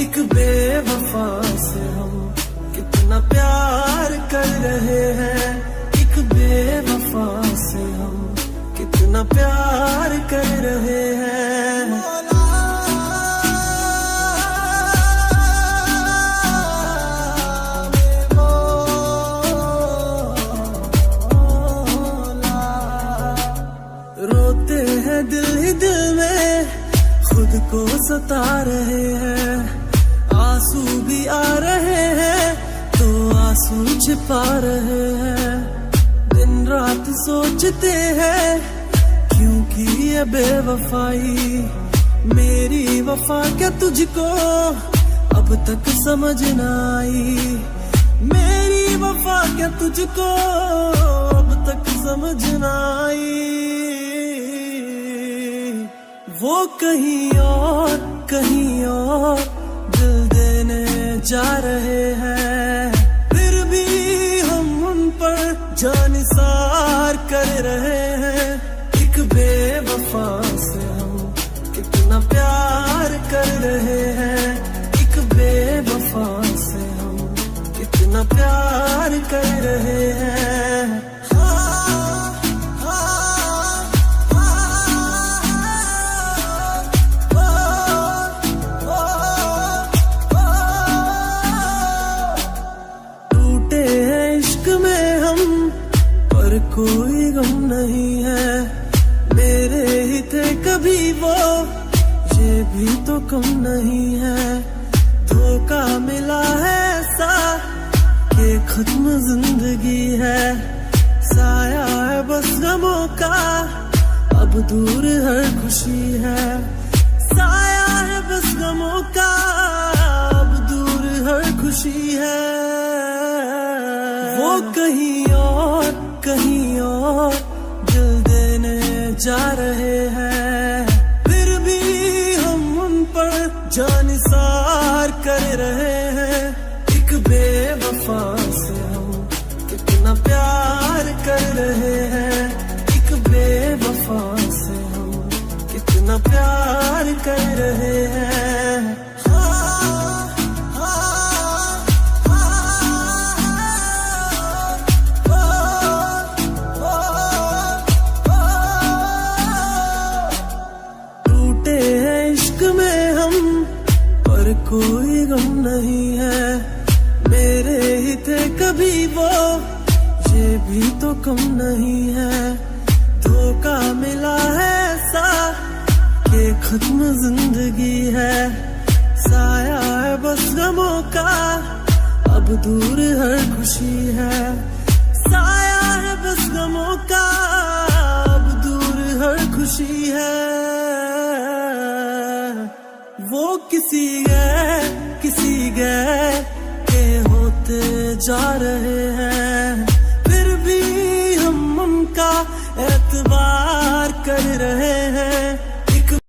एक बेवफा से हम कितना प्यार कर रहे हैं, एक बेवफा से हम कितना प्यार कर रहे हैं। रोते हैं दिल ही दिल में, खुद को सता रहे हैं, आंसू भी आ रहे हैं तो आंसू छिपा रहे हैं। दिन रात सोचते हैं क्योंकि ये बेवफाई, मेरी वफा क्या तुझको अब तक समझ न आई, मेरी वफा क्या तुझको अब तक समझ न आई। वो कहीं और दिल देने जा रहे हैं, फिर भी हम उन पर जानिसार कर रहे हैं। एक बेवफा से हम कितना प्यार कर रहे हैं, एक बेवफा से हम कितना प्यार कर रहे हैं। कोई गम नहीं है, मेरे ही थे कभी वो, ये भी तो कम नहीं है। धोखा मिला है ऐसा कि खत्म जिंदगी है, साया है बस गमों का, अब दूर हर खुशी है। साया है बस गमों का, अब दूर हर खुशी है। वो कहीं और दिल देने जा रहे हैं, फिर भी हम उन पर जानिसार कर रहे हैं। एक बेवफा से हम कितना प्यार कर रहे हैं, एक बेवफा से हम कितना प्यार कर रहे हैं। कोई गम नहीं है, मेरे ही थे कभी वो, ये भी तो कम नहीं है। धोखा मिला है ऐसा कि खत्म जिंदगी है, साया है बस गमों का, अब दूर हर खुशी है। साया है बस गमों का, अब दूर हर खुशी है। वो किसी गए के होते जा रहे हैं,